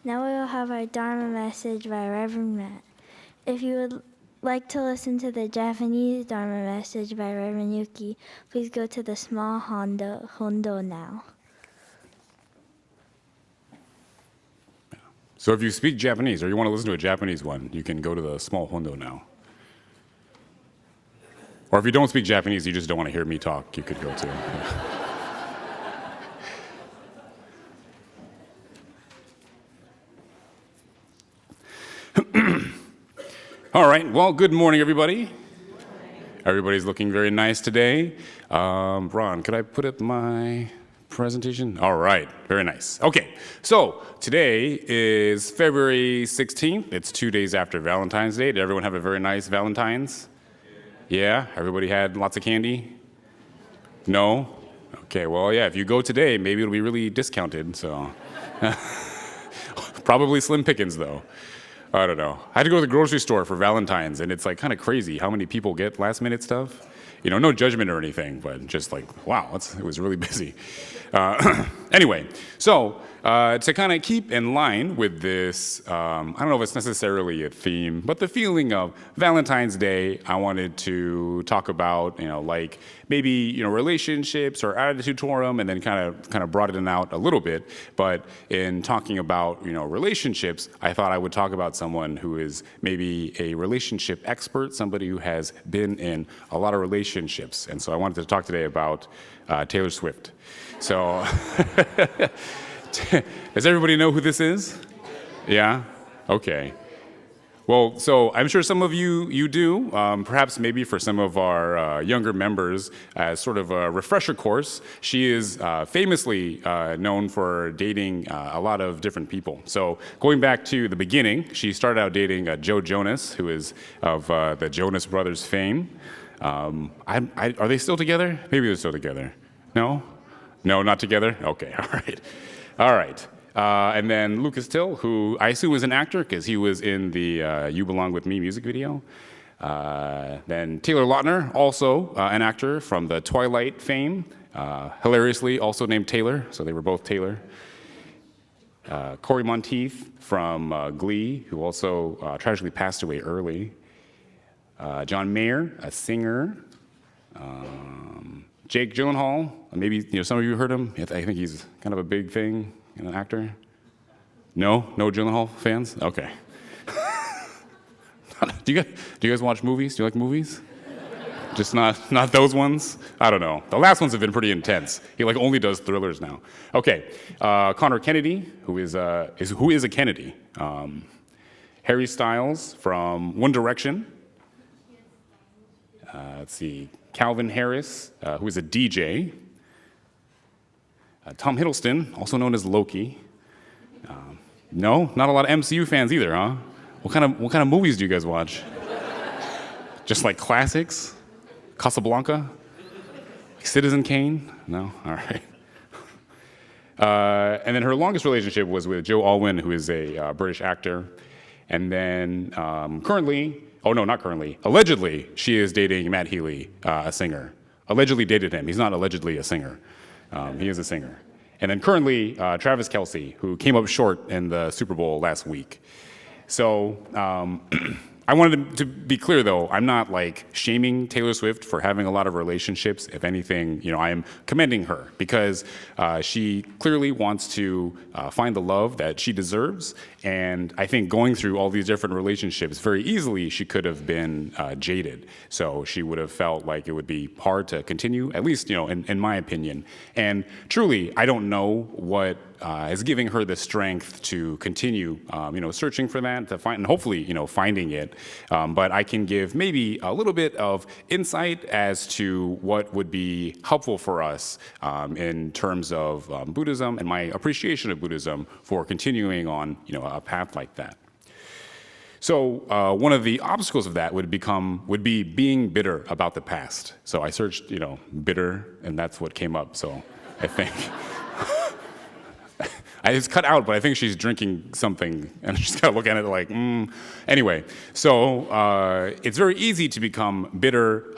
Now we will have our Dharma message by Reverend Matt. If you would like to listen to the Japanese Dharma message by Reverend Yuki, please go to the small Hondo now. So if you speak Japanese or you want to listen to a Japanese one, you can go to the small Hondo now. Or if you don't speak Japanese, you just don't want to hear me talk, you could go to. All right, well, good morning, everybody. Good morning. Everybody's looking very nice today. Ron, could I put up my presentation? All right, very nice. Okay, so today is February 16th. It's 2 days after Valentine's Day. Did everyone have a very nice Valentine's? Yeah, everybody had lots of candy? No? Okay, well, yeah, if you go today, maybe it'll be really discounted, so. Probably slim pickings, though. I don't know. I had to go to the grocery store for Valentine's, and it's like kind of crazy how many people get last minute stuff. You know, no judgment or anything, but just like, wow, it was really busy. Anyway, so to kind of keep in line with this, I don't know if it's necessarily a theme, but the feeling of Valentine's Day, I wanted to talk about, like maybe, relationships or attitude toward them, and then kind of broaden it out a little bit. But in talking about, relationships, I thought I would talk about someone who is maybe a relationship expert, somebody who has been in a lot of relationships. And so I wanted to talk today about Taylor Swift. So, does everybody know who this is? Yeah? Okay. Well, so I'm sure some of you do. Perhaps maybe for some of our younger members, as sort of a refresher course, she is famously known for dating a lot of different people. So going back to the beginning, she started out dating Joe Jonas, who is of the Jonas Brothers fame. Are they still together? Maybe they're still together. No? No, not together? Okay, all right. And then Lucas Till, who I assume is an actor because he was in the You Belong With Me music video. Then Taylor Lautner, also an actor from the Twilight fame, hilariously also named Taylor, so they were both Taylor. Corey Monteith from Glee, who also tragically passed away early. John Mayer, a singer. Jake Gyllenhaal, maybe some of you heard him. I think he's kind of a big thing, an actor. No Gyllenhaal fans? Okay. Do you guys watch movies? Do you like movies? Just not those ones? I don't know. The last ones have been pretty intense. He only does thrillers now. Okay, Connor Kennedy, who is a Kennedy. Harry Styles from One Direction. Let's see. Calvin Harris, who is a DJ. Tom Hiddleston, also known as Loki. No, not a lot of MCU fans either, huh? What kind of movies do you guys watch? Just like classics? Casablanca? Citizen Kane? No? All right. And then her longest relationship was with Joe Alwyn, who is a British actor. And then allegedly, she is dating Matt Healy, a singer. Allegedly dated him. He's not allegedly a singer. He is a singer. And then currently, Travis Kelce, who came up short in the Super Bowl last week. So I wanted to be clear, though, I'm not shaming Taylor Swift for having a lot of relationships. If anything, I am commending her because she clearly wants to find the love that she deserves. And I think going through all these different relationships, very easily she could have been jaded. So she would have felt like it would be hard to continue, at least, in my opinion. And truly, I don't know what is giving her the strength to continue, searching for that, to find, and hopefully, finding it. But I can give maybe a little bit of insight as to what would be helpful for us in terms of Buddhism and my appreciation of Buddhism for continuing on, a path like that. So one of the obstacles of that would be being bitter about the past. So I searched, bitter, and that's what came up. So I think. It's cut out, but I think she's drinking something, and I just gotta look at it Anyway, so it's very easy to become bitter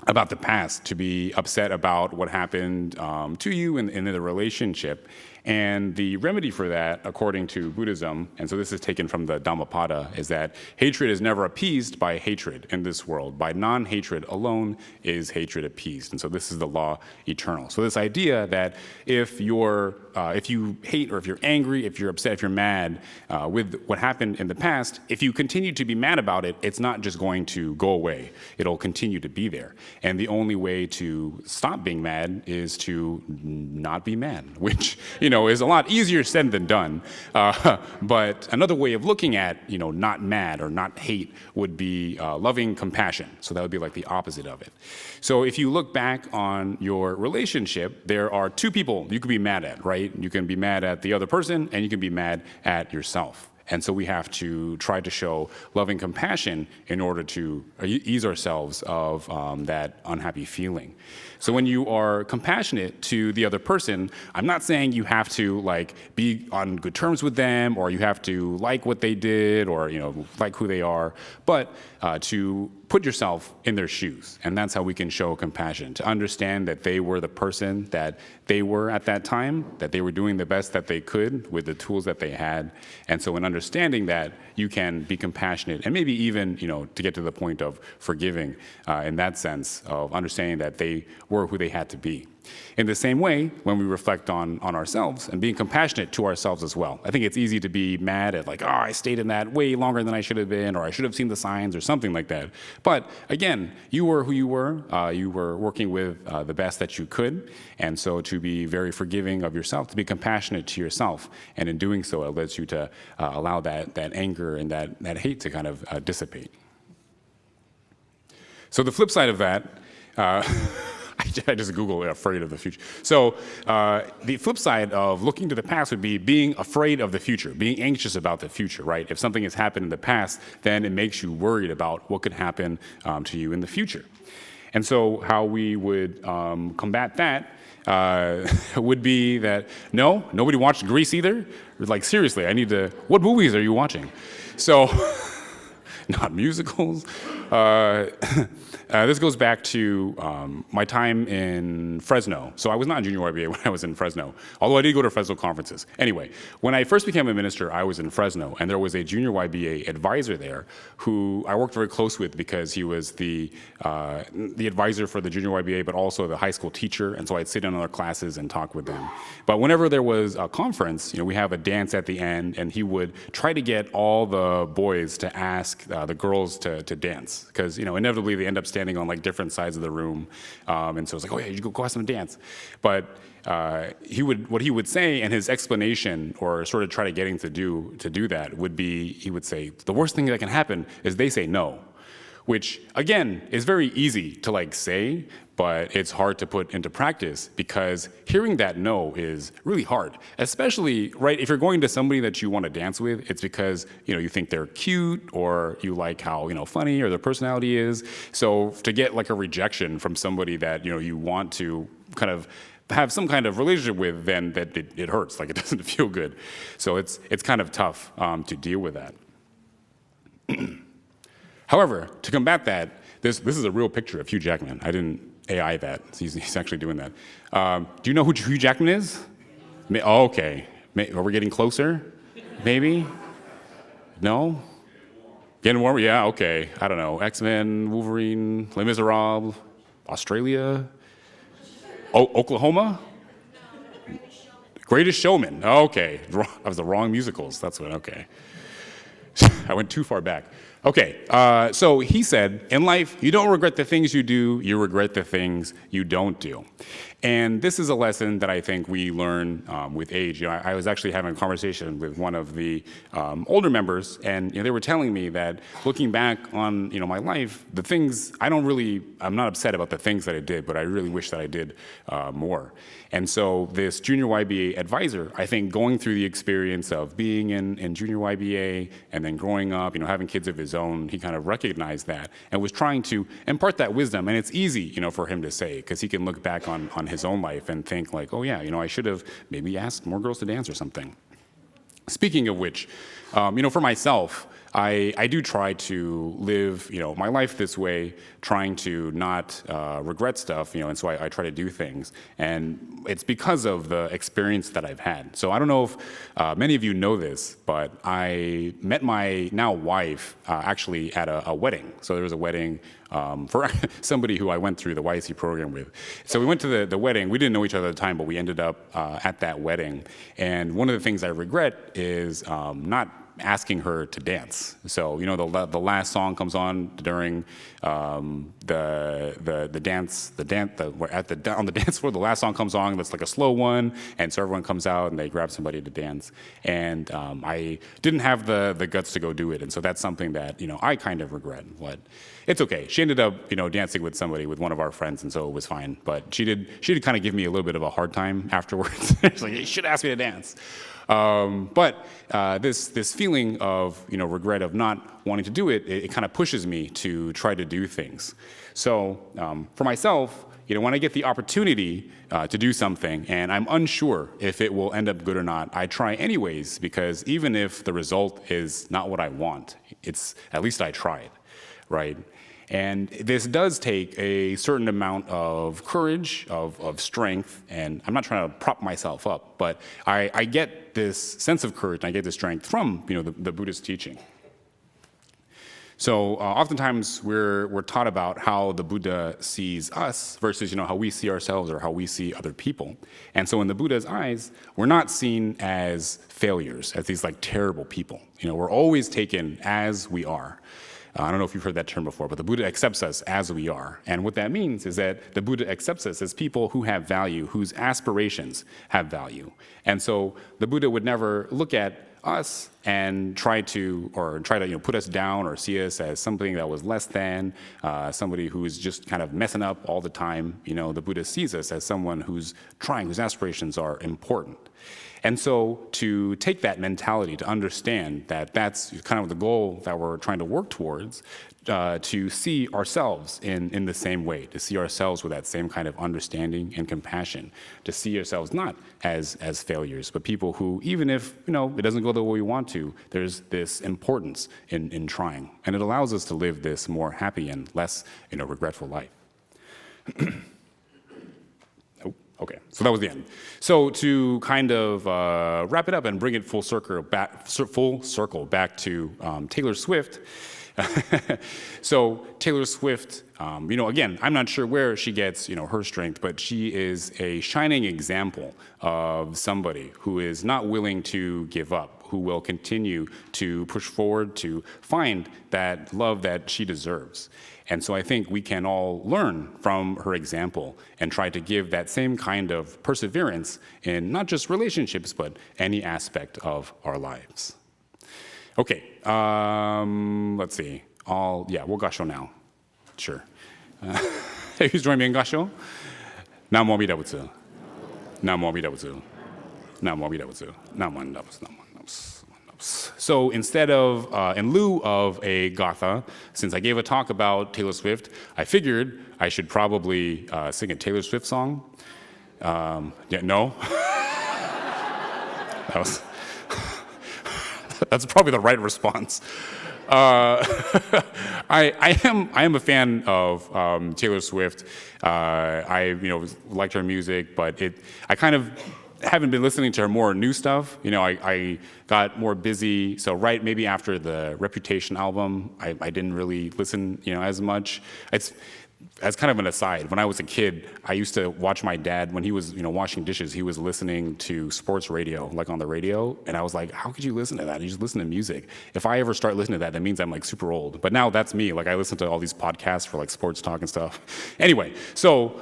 about the past, to be upset about what happened to you in the relationship. And the remedy for that, according to Buddhism, and so this is taken from the Dhammapada, is that hatred is never appeased by hatred in this world. By non-hatred alone is hatred appeased. And so this is the law eternal. So this idea that if you hate, or if you're angry, if you're upset, if you're mad with what happened in the past, if you continue to be mad about it, it's not just going to go away. It'll continue to be there. And the only way to stop being mad is to not be mad, which, is a lot easier said than done. But another way of looking at, not mad or not hate would be loving compassion. So that would be like the opposite of it. So if you look back on your relationship, there are two people you could be mad at, right? You can be mad at the other person, and you can be mad at yourself. And so we have to try to show loving compassion in order to ease ourselves of that unhappy feeling. So when you are compassionate to the other person, I'm not saying you have to be on good terms with them, or you have to like what they did, or like who they are, but to put yourself in their shoes. And that's how we can show compassion, to understand that they were the person that they were at that time, that they were doing the best that they could with the tools that they had. And so in understanding that, you can be compassionate, and maybe even, to get to the point of forgiving, in that sense of understanding that they were who they had to be. In the same way, when we reflect on ourselves and being compassionate to ourselves as well. I think it's easy to be mad at I stayed in that way longer than I should have been, or I should have seen the signs, or something like that. But again, you were who you were. You were working with the best that you could. And so to be very forgiving of yourself, to be compassionate to yourself. And in doing so, it lets you to allow that anger and that hate to kind of dissipate. So the flip side of that, I just Googled afraid of the future. So the flip side of looking to the past would be being afraid of the future, being anxious about the future, right? If something has happened in the past, then it makes you worried about what could happen to you in the future. And so how we would combat that would be that, no, nobody watched Grease either. Seriously, what movies are you watching? So, not musicals. This goes back to my time in Fresno. So I was not in junior YBA when I was in Fresno, although I did go to Fresno conferences. Anyway, when I first became a minister, I was in Fresno, and there was a junior YBA advisor there who I worked very close with because he was the advisor for the junior YBA, but also the high school teacher, and so I'd sit in other classes and talk with them. But whenever there was a conference, we have a dance at the end, and he would try to get all the boys to ask the girls to dance, because inevitably they end up standing on different sides of the room, and so it's oh yeah, you go have some dance. But what he would say, and his explanation, or sort of try to get him to do that, would be, he would say, the worst thing that can happen is they say no, which again is very easy to say, but it's hard to put into practice, because hearing that no is really hard, especially, right, if you're going to somebody that you want to dance with, it's because, you think they're cute, or you like how, funny or their personality is. So to get a rejection from somebody that, you want to kind of have some kind of relationship with, then that it hurts, it doesn't feel good. So it's kind of tough to deal with that. However, to combat that, this is a real picture of Hugh Jackman. I didn't AI that. He's actually doing that. Do you know who Hugh Jackman is? Oh, okay. Are we getting closer? Maybe? No? Getting warmer? Yeah, okay. I don't know. X-Men, Wolverine, Les Miserables, Australia, Oklahoma? Greatest Showman. Okay. That was the wrong musicals. That's what, okay. I went too far back. Okay, so he said, in life, you don't regret the things you do, you regret the things you don't do. And this is a lesson that I think we learn with age. I was actually having a conversation with one of the older members, and they were telling me that looking back on my life, the things, I'm not upset about the things that I did, but I really wish that I did more. And so this junior YBA advisor, I think going through the experience of being in junior YBA and then growing up, having kids of his own, he kind of recognized that and was trying to impart that wisdom. And it's easy, for him to say, because he can look back on his own life and think oh yeah, I should have maybe asked more girls to dance or something. Speaking of which, for myself, I do try to live, my life this way, trying to not regret stuff, and so I try to do things. And it's because of the experience that I've had. So I don't know if many of you know this, but I met my now wife actually at a wedding. So there was a wedding for somebody who I went through the YC program with. So we went to the wedding. We didn't know each other at the time, but we ended up at that wedding. And one of the things I regret is not asking her to dance. So the last song comes on during the dance. We're on the dance floor. The last song comes on. That's like a slow one, and so everyone comes out and they grab somebody to dance. And I didn't have the guts to go do it, and so that's something that I kind of regret. But it's okay. She ended up dancing with one of our friends, and so it was fine. But she did kind of give me a little bit of a hard time afterwards. She's like, you should ask me to dance. But this feeling of regret of not wanting to do it, it kind of pushes me to try to do things. So for myself, when I get the opportunity to do something and I'm unsure if it will end up good or not, I try anyways, because even if the result is not what I want, at least I tried, right? And this does take a certain amount of courage, of strength, and I'm not trying to prop myself up, but I get this sense of courage and I get this strength from the Buddhist teaching. So oftentimes we're taught about how the Buddha sees us versus how we see ourselves or how we see other people. And so in the Buddha's eyes, we're not seen as failures, as these like terrible people. We're always taken as we are. I don't know if you've heard that term before, but the Buddha accepts us as we are. And what that means is that the Buddha accepts us as people who have value, whose aspirations have value. And so the Buddha would never look at us and try to put us down or see us as something that was less than, somebody who's just kind of messing up all the time. The Buddha sees us as someone who's trying, whose aspirations are important. And so to take that mentality, to understand that that's kind of the goal that we're trying to work towards, to see ourselves in the same way, to see ourselves with that same kind of understanding and compassion, to see ourselves not as failures, but people who, even if it doesn't go the way we want to, there's this importance in trying. And it allows us to live this more happy and less regretful life. Okay, so that was the end. So to kind of wrap it up and bring it full circle back to Taylor Swift. So Taylor Swift, again, I'm not sure where she gets her strength, but she is a shining example of somebody who is not willing to give up, who will continue to push forward to find that love that she deserves. And so I think we can all learn from her example and try to give that same kind of perseverance in not just relationships, but any aspect of our lives. Okay, let's see. We'll gasho now. Sure. Who's joining me in gasho? Namo Amida Butsu. Namo Amida Butsu. Namo Amida Butsu. Namo Amida Butsu. So instead of, in lieu of a gatha, since I gave a talk about Taylor Swift, I figured I should probably sing a Taylor Swift song. No? That's probably the right response. I am a fan of Taylor Swift. I liked her music, but I kind of haven't been listening to her more new stuff. I got more busy. So maybe after the Reputation album, I didn't really listen, as much. As kind of an aside, when I was a kid, I used to watch my dad when he was, washing dishes. He was listening to sports radio, like on the radio, and I was like, "How could you listen to that? You just listen to music." If I ever start listening to that means I'm like super old. But now that's me. Like I listen to all these podcasts for like sports talk and stuff. Anyway, so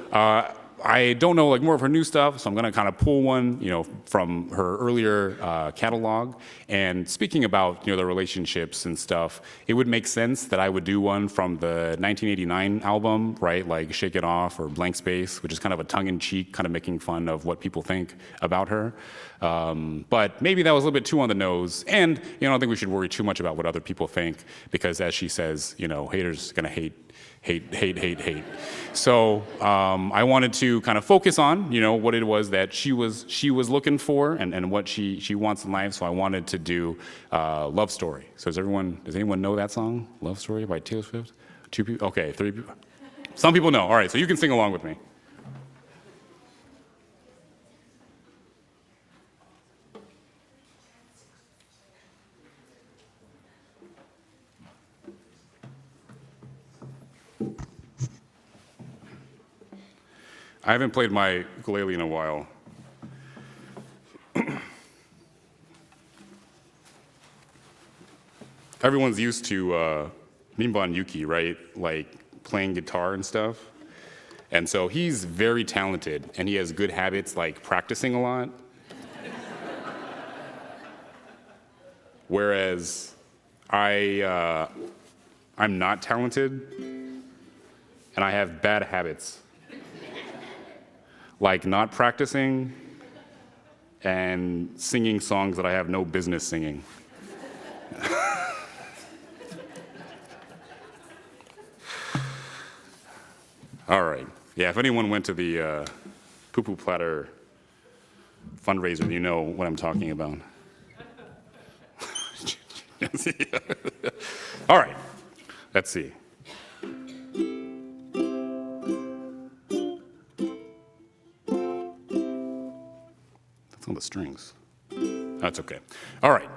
I don't know more of her new stuff, so I'm gonna kind of pull one, from her earlier catalog. And speaking about, the relationships and stuff, it would make sense that I would do one from the 1989 album, right? Like Shake It Off or Blank Space, which is kind of a tongue-in-cheek, kind of making fun of what people think about her. But maybe that was a little bit too on the nose. And, I don't think we should worry too much about what other people think, because as she says, haters gonna hate. So I wanted to, to kind of focus on, what it was that she was looking for and what she wants in life. So I wanted to do Love Story. So does anyone know that song, Love Story by Taylor Swift? 2 people? Okay, 3 people. Some people know. All right, so you can sing along with me. I haven't played my ukulele in a while. Everyone's used to Minban Yuki, right? Like playing guitar and stuff. And so he's very talented, and he has good habits like practicing a lot. Whereas I'm not talented, and I have bad habits. Like not practicing and singing songs that I have no business singing. All right. Yeah, if anyone went to the Poo Poo Platter fundraiser, you know what I'm talking about. All right. Let's see. That's on the strings. That's okay. All right.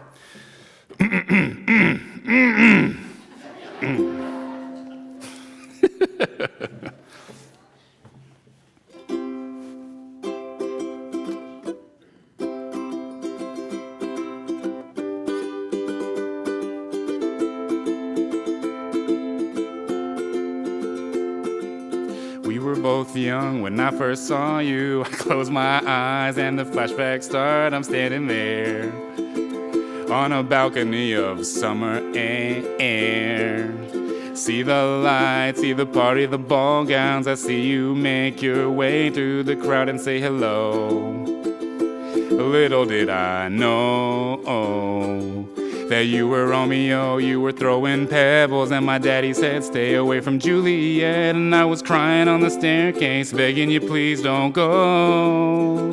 We were both young when I first saw you. I close my eyes and the flashbacks start. I'm standing there on a balcony of summer air. See the lights, see the party, the ball gowns. I see you make your way through the crowd and say hello. Little did I know that you were Romeo, you were throwing pebbles, and my daddy said stay away from Juliet, and I was crying on the staircase, begging you please don't go.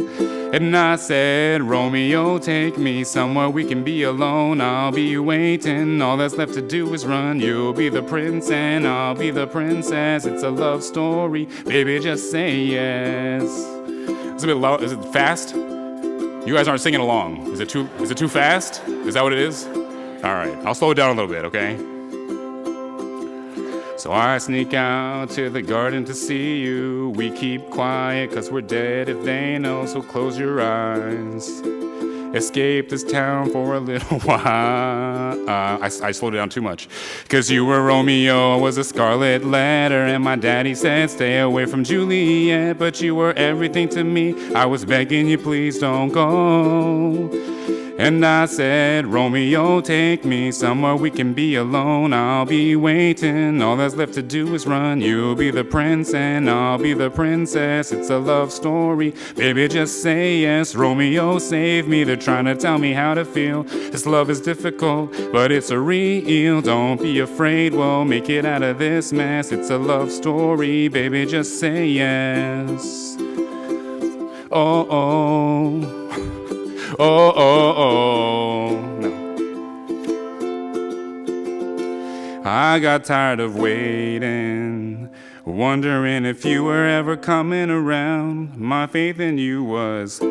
And I said, Romeo, take me somewhere we can be alone. I'll be waiting, all that's left to do is run. You'll be the prince and I'll be the princess. It's a love story, baby, just say yes. It's a bit loud. Is it fast? You guys aren't singing along. Is it too fast? Is that what it is? All right, I'll slow it down a little bit, okay? So I sneak out to the garden to see you. We keep quiet 'cause we're dead if they know, so close your eyes. Escape this town for a little while. I slowed it down too much. 'Cause you were Romeo, I was a scarlet letter, and my daddy said stay away from Juliet, but you were everything to me. I was begging you please don't go. And I said, Romeo, take me somewhere we can be alone. I'll be waiting, all that's left to do is run. You'll be the prince and I'll be the princess. It's a love story, baby, just say yes. Romeo, save me, they're trying to tell me how to feel. This love is difficult, but it's a real. Don't be afraid, we'll make it out of this mess. It's a love story, baby, just say yes. Oh, oh. Oh, oh, oh, no. I got tired of waiting, wondering if you were ever coming around. My faith in you was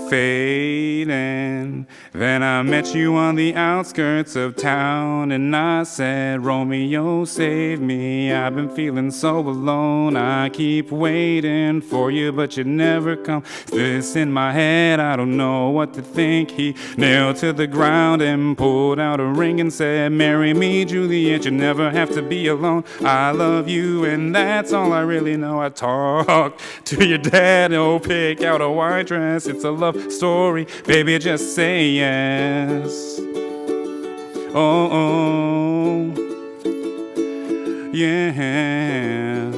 fading. Then I met you on the outskirts of town, and I said, Romeo, save me. I've been feeling so alone. I keep waiting for you, but you never come. This in my head, I don't know what to think. He nailed to the ground and pulled out a ring and said, marry me, Juliet, you never have to be alone. I love you, and that's all I really know. I talk to your dad, oh, pick out a white dress. It's a love story, baby, just say yes. Oh, oh, yeah.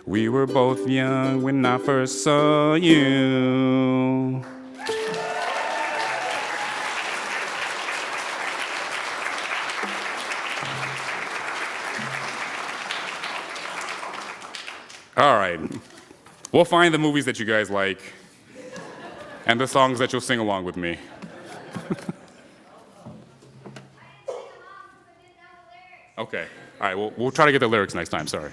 We were both young when I first saw you. All right. We'll find the movies that you guys like and the songs that you'll sing along with me. Okay. All right, we'll try to get the lyrics next time, sorry.